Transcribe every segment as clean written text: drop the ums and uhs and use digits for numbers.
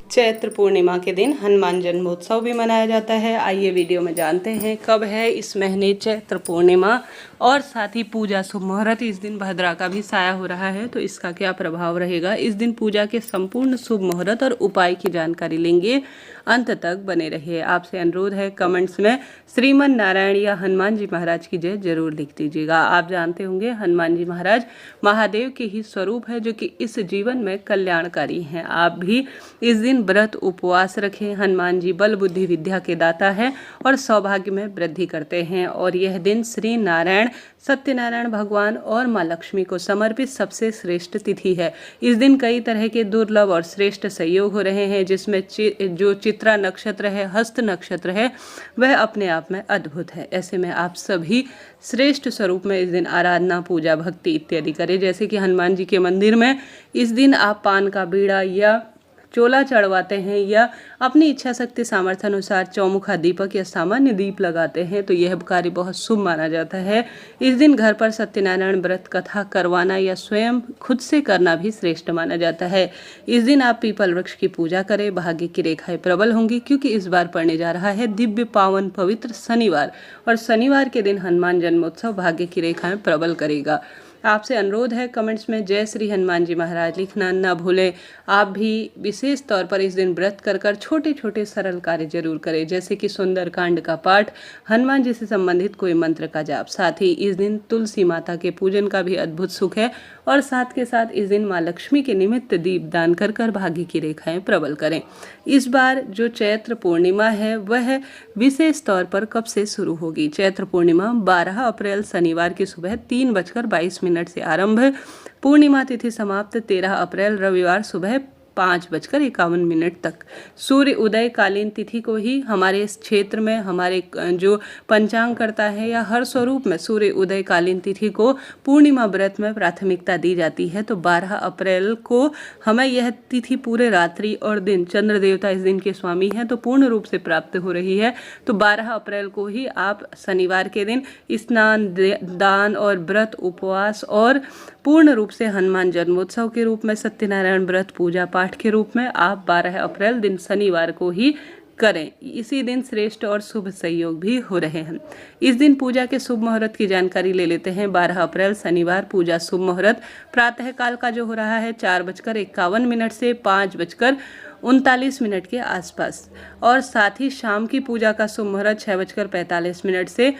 चैत्र पूर्णिमा के दिन हनुमान जन्मोत्सव भी मनाया जाता है। आइए वीडियो में जानते हैं कब है इस महीने चैत्र पूर्णिमा और साथ ही पूजा शुभ मुहूर्त। इस दिन भद्रा का भी साया हो रहा है तो इसका क्या प्रभाव रहेगा। इस दिन पूजा के संपूर्ण शुभ मुहूर्त और उपाय की जानकारी लेंगे, अंत तक बने रहिए। आपसे अनुरोध है कमेंट्स में श्रीमन नारायण या हनुमान जी महाराज की जय जरूर लिख दीजिएगा। आप जानते होंगे हनुमान जी महाराज महादेव के ही स्वरूप है जो कि इस जीवन में कल्याणकारी हैं। आप भी इस दिन व्रत उपवास रखें। हनुमान जी बल बुद्धि विद्या के दाता है और सौभाग्य में वृद्धि करते हैं और यह दिन श्री नारायण सत्यनारायण भगवान और माँ लक्ष्मी को समर्पित सबसे श्रेष्ठ तिथि है। इस दिन कई तरह के दुर्लभ और श्रेष्ठ संयोग हो रहे हैं, जिसमें जो चित्रा नक्षत्र है, हस्त नक्षत्र है, वह अपने आप में अद्भुत है। ऐसे में आप सभी श्रेष्ठ स्वरूप में इस दिन आराधना पूजा भक्ति इत्यादि करें। जैसे कि हनुमान जी के मंदिर में इस दिन आप पान का बीड़ा या चोला चढ़वाते हैं या अपनी इच्छा शक्ति सामर्थ्य अनुसार चौमुखा दीपक या सामान्य दीप लगाते हैं तो यह कार्य बहुत शुभ माना जाता है। इस दिन घर पर सत्यनारायण व्रत कथा करवाना या स्वयं खुद से करना भी श्रेष्ठ माना जाता है। इस दिन आप पीपल वृक्ष की पूजा करें। भाग्य की रेखाएं प्रबल होंगी क्योंकि इस बार पड़ने जा रहा है दिव्य पावन पवित्र शनिवार और शनिवार के दिन हनुमान जन्मोत्सव भाग्य की रेखाएं प्रबल करेगा। आपसे अनुरोध है कमेंट्स में जय श्री हनुमान जी महाराज लिखना न भूलें। आप भी विशेष तौर पर इस दिन व्रत कर छोटे छोटे सरल कार्य जरूर करें, जैसे कि सुंदरकांड का पाठ, हनुमान जी से संबंधित कोई मंत्र का जाप। साथ ही इस दिन तुलसी माता के पूजन का भी अद्भुत सुख है और साथ के साथ इस दिन माँ लक्ष्मी के निमित्त दीप दान कर भाग्य की रेखाएं प्रबल करें। इस बार जो चैत्र पूर्णिमा है वह विशेष तौर पर कब से शुरू होगी। चैत्र पूर्णिमा 12 अप्रैल शनिवार की सुबह 3:22 से आरंभ, पूर्णिमा तिथि समाप्त 13 अप्रैल रविवार सुबह 5:51 तक। सूर्य उदय कालीन तिथि को ही हमारे इस क्षेत्र में हमारे जो पंचांग करता है या हर स्वरूप में सूर्य उदय कालीन तिथि को पूर्णिमा व्रत में प्राथमिकता दी जाती है। तो 12 अप्रैल को हमें यह तिथि पूरे रात्रि और दिन, चंद्र देवता इस दिन के स्वामी हैं तो पूर्ण रूप से प्राप्त हो रही है। तो 12 अप्रैल को ही आप शनिवार के दिन स्नान दान और व्रत उपवास और पूर्ण रूप से हनुमान जन्मोत्सव के रूप में सत्यनारायण व्रत पूजा पाठ के रूप में आप 12 अप्रैल दिन शनिवार को ही करें। इसी दिन श्रेष्ठ और शुभ संयोग भी हो रहे हैं। इस दिन पूजा के शुभ मुहूर्त की जानकारी ले लेते हैं। 12 अप्रैल शनिवार पूजा शुभ मुहूर्त प्रातः काल का जो हो रहा है 4:51 से 5:39 के आसपास और साथ ही शाम की पूजा का शुभ मुहूर्त 6:45 से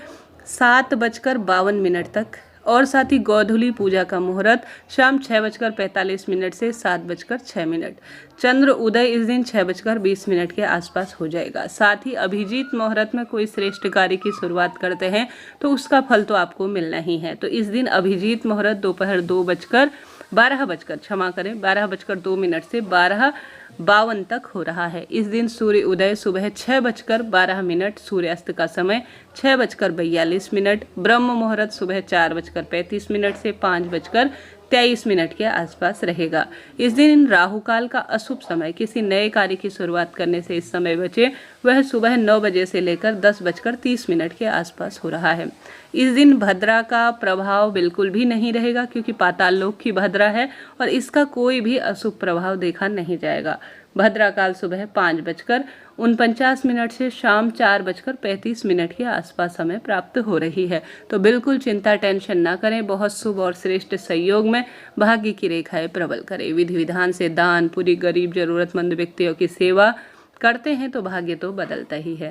7:52 तक और साथ ही गोधूली पूजा का मुहूर्त शाम 6:45 से 7:06। चंद्र उदय इस दिन 6:20 के आसपास हो जाएगा। साथ ही अभिजीत मुहूर्त में कोई श्रेष्ठ कार्य की शुरुआत करते हैं तो उसका फल तो आपको मिलना ही है। तो इस दिन अभिजीत मुहूर्त दोपहर 12:02 से 12:52 तक हो रहा है। इस दिन सूर्य उदय सुबह 6:12, सूर्यास्त का समय 6:42, ब्रह्म मुहूर्त सुबह 4:35 से 5:23 के आसपास रहेगा। इस दिन राहु काल का अशुभ समय, किसी नए कार्य की शुरुआत करने से इस समय बचे, वह सुबह 9 बजे से लेकर 10:30 के आसपास हो रहा है। इस दिन भद्रा का प्रभाव बिल्कुल भी नहीं रहेगा क्योंकि पाताल लोक की भद्रा है और इसका कोई भी अशुभ प्रभाव देखा नहीं जाएगा। भद्रा काल सुबह 5:49 से शाम 4:35 के आसपास हमें प्राप्त हो रही है। तो बिल्कुल चिंता टेंशन ना करें, बहुत शुभ और श्रेष्ठ संयोग में भाग्य की रेखाएं प्रबल करें। विधि विधान से दान, पूरी गरीब जरूरतमंद व्यक्तियों की सेवा करते हैं तो भाग्य तो बदलता ही है।